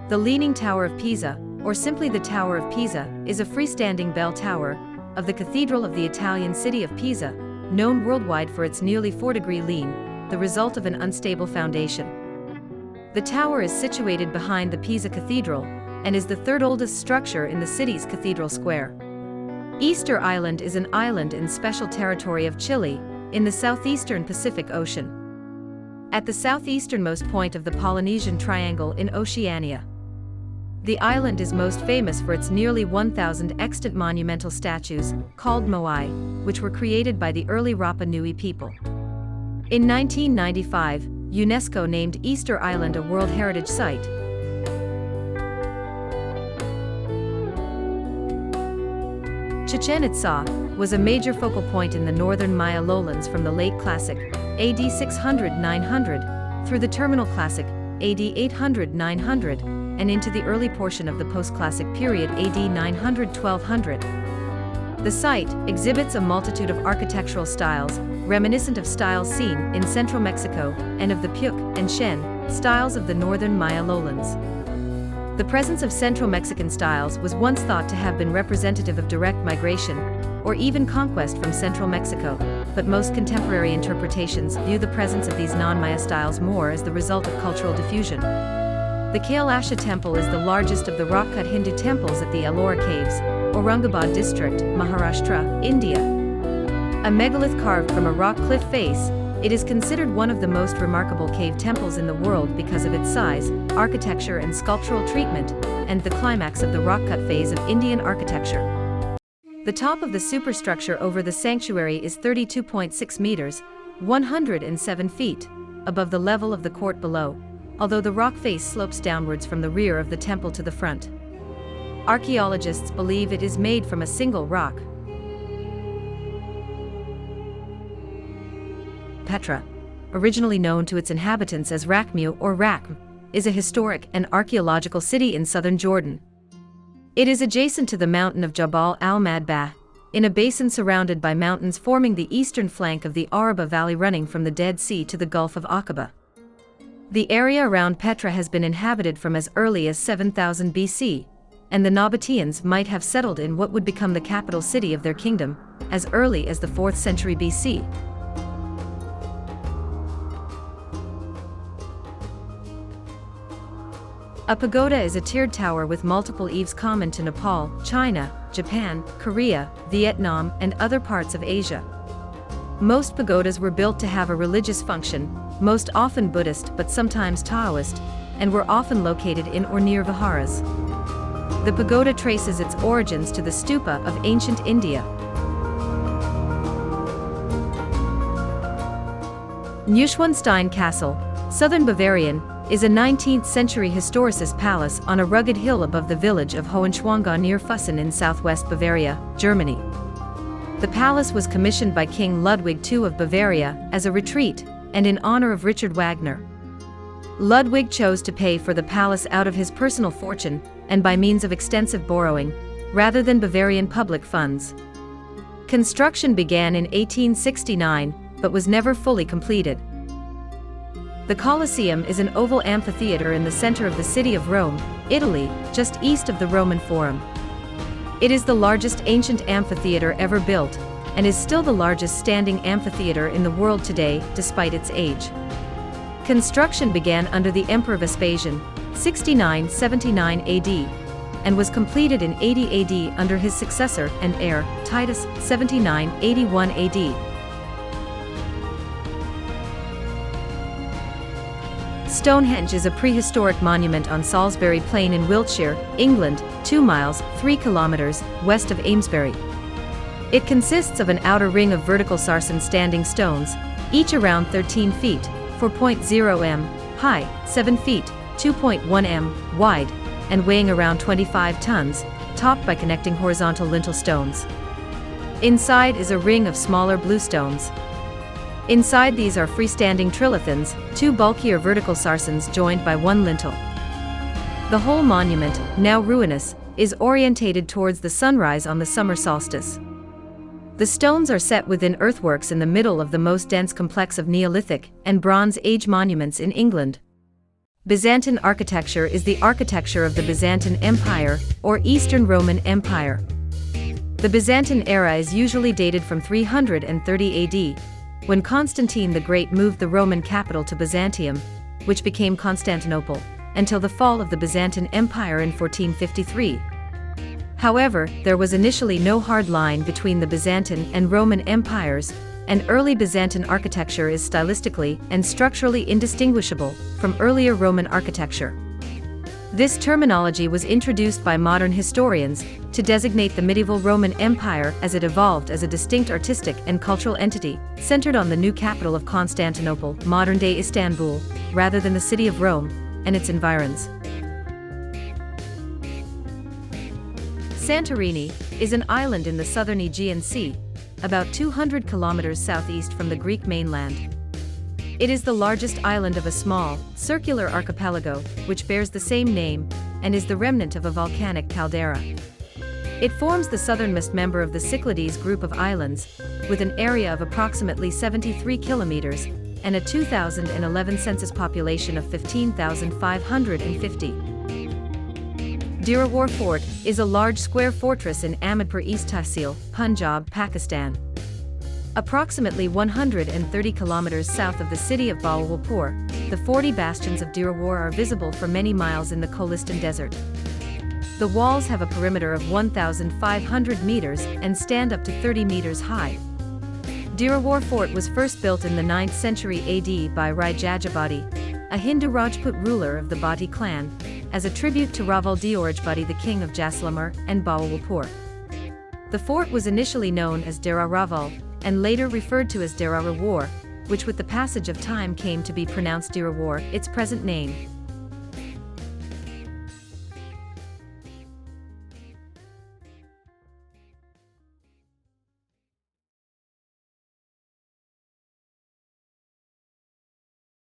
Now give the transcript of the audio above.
The Leaning Tower of Pisa, or simply the Tower of Pisa, is a freestanding bell tower of the Cathedral of the Italian city of Pisa, known worldwide for its nearly 4-degree lean, the result of an unstable foundation. The tower is situated behind the Pisa Cathedral and is the third oldest structure in the city's cathedral square. Easter Island is an island in special territory of Chile, in the southeastern Pacific Ocean. At the southeasternmost point of the Polynesian Triangle in Oceania. The island is most famous for its nearly 1,000 extant monumental statues, called moai, which were created by the early Rapa Nui people. In 1995, UNESCO named Easter Island a World Heritage Site. Chichen Itza was a major focal point in the northern Maya lowlands from the late Classic, AD 600-900, through the Terminal Classic, AD 800-900, and into the early portion of the Post-Classic period AD 900-1200. The site exhibits a multitude of architectural styles, reminiscent of styles seen in central Mexico and of the Puuc and Shen styles of the northern Maya lowlands. The presence of Central Mexican styles was once thought to have been representative of direct migration, or even conquest from central Mexico, but most contemporary interpretations view the presence of these non-Maya styles more as the result of cultural diffusion. The Kalasa Temple is the largest of the rock-cut Hindu temples at the Ellora Caves, Aurangabad district, Maharashtra, India. A megalith carved from a rock cliff face, it is considered one of the most remarkable cave temples in the world because of its size, architecture and sculptural treatment, and the climax of the rock-cut phase of Indian architecture. The top of the superstructure over the sanctuary is 32.6 meters, 107 feet, above the level of the court below, although the rock face slopes downwards from the rear of the temple to the front. Archaeologists believe it is made from a single rock. Petra, originally known to its inhabitants as Rakmu or Rakm, is a historic and archaeological city in southern Jordan. It is adjacent to the mountain of Jabal al-Madbah, in a basin surrounded by mountains forming the eastern flank of the Araba Valley running from the Dead Sea to the Gulf of Aqaba. The area around Petra has been inhabited from as early as 7000 BC, and the Nabateans might have settled in what would become the capital city of their kingdom, as early as the 4th century BC. A pagoda is a tiered tower with multiple eaves common to Nepal, China, Japan, Korea, Vietnam, and other parts of Asia. Most pagodas were built to have a religious function, most often Buddhist but sometimes Taoist, and were often located in or near viharas. The pagoda traces its origins to the stupa of ancient India. Neuschwanstein Castle, southern Bavarian, is a 19th-century historicist palace on a rugged hill above the village of Hohenschwangau near Füssen in southwest Bavaria, Germany. The palace was commissioned by King Ludwig II of Bavaria as a retreat and in honor of Richard Wagner. Ludwig chose to pay for the palace out of his personal fortune and by means of extensive borrowing, rather than Bavarian public funds. Construction began in 1869, but was never fully completed. The Colosseum is an oval amphitheater in the center of the city of Rome, Italy, just east of the Roman Forum. It is the largest ancient amphitheater ever built, and is still the largest standing amphitheater in the world today, despite its age. Construction began under the Emperor Vespasian, 69-79 AD, and was completed in 80 AD under his successor and heir, Titus, 79-81 AD. Stonehenge is a prehistoric monument on Salisbury Plain in Wiltshire, England, 2 miles, 3 kilometers, west of Amesbury. It consists of an outer ring of vertical sarsen standing stones, each around 13 feet, 4.0 m, high, 7 feet, 2.1 m, wide, and weighing around 25 tons, topped by connecting horizontal lintel stones. Inside is a ring of smaller blue stones. Inside these are freestanding trilithons, 2 bulkier vertical sarsens joined by 1 lintel. The whole monument, now ruinous, is orientated towards the sunrise on the summer solstice. The stones are set within earthworks in the middle of the most dense complex of Neolithic and Bronze Age monuments in England. Byzantine architecture is the architecture of the Byzantine Empire, or Eastern Roman Empire. The Byzantine era is usually dated from 330 AD, when Constantine the Great moved the Roman capital to Byzantium, which became Constantinople, until the fall of the Byzantine Empire in 1453. However, there was initially no hard line between the Byzantine and Roman empires, and early Byzantine architecture is stylistically and structurally indistinguishable from earlier Roman architecture. This terminology was introduced by modern historians to designate the medieval Roman Empire as it evolved as a distinct artistic and cultural entity, centered on the new capital of Constantinople, modern-day Istanbul, rather than the city of Rome and its environs. Santorini is an island in the southern Aegean Sea, about 200 kilometers southeast from the Greek mainland. It is the largest island of a small, circular archipelago, which bears the same name, and is the remnant of a volcanic caldera. It forms the southernmost member of the Cyclades group of islands, with an area of approximately 73 kilometers, and a 2011 census population of 15,550. Durwar Fort is a large square fortress in Ahmedpur East Tehsil, Punjab, Pakistan. Approximately 130 kilometers south of the city of Bahawalpur, the 40 bastions of Durwar are visible for many miles in the Kholistan Desert. The walls have a perimeter of 1,500 meters and stand up to 30 meters high. Durwar Fort was first built in the 9th century AD by Rai Jajabadi, a Hindu Rajput ruler of the Bhatti clan, as a tribute to Raval Diorajbadi, the king of Jaisalmer and Bahawalpur. The fort was initially known as Dera Raval, and later referred to as Dera Rawar, which with the passage of time came to be pronounced Durwar, its present name.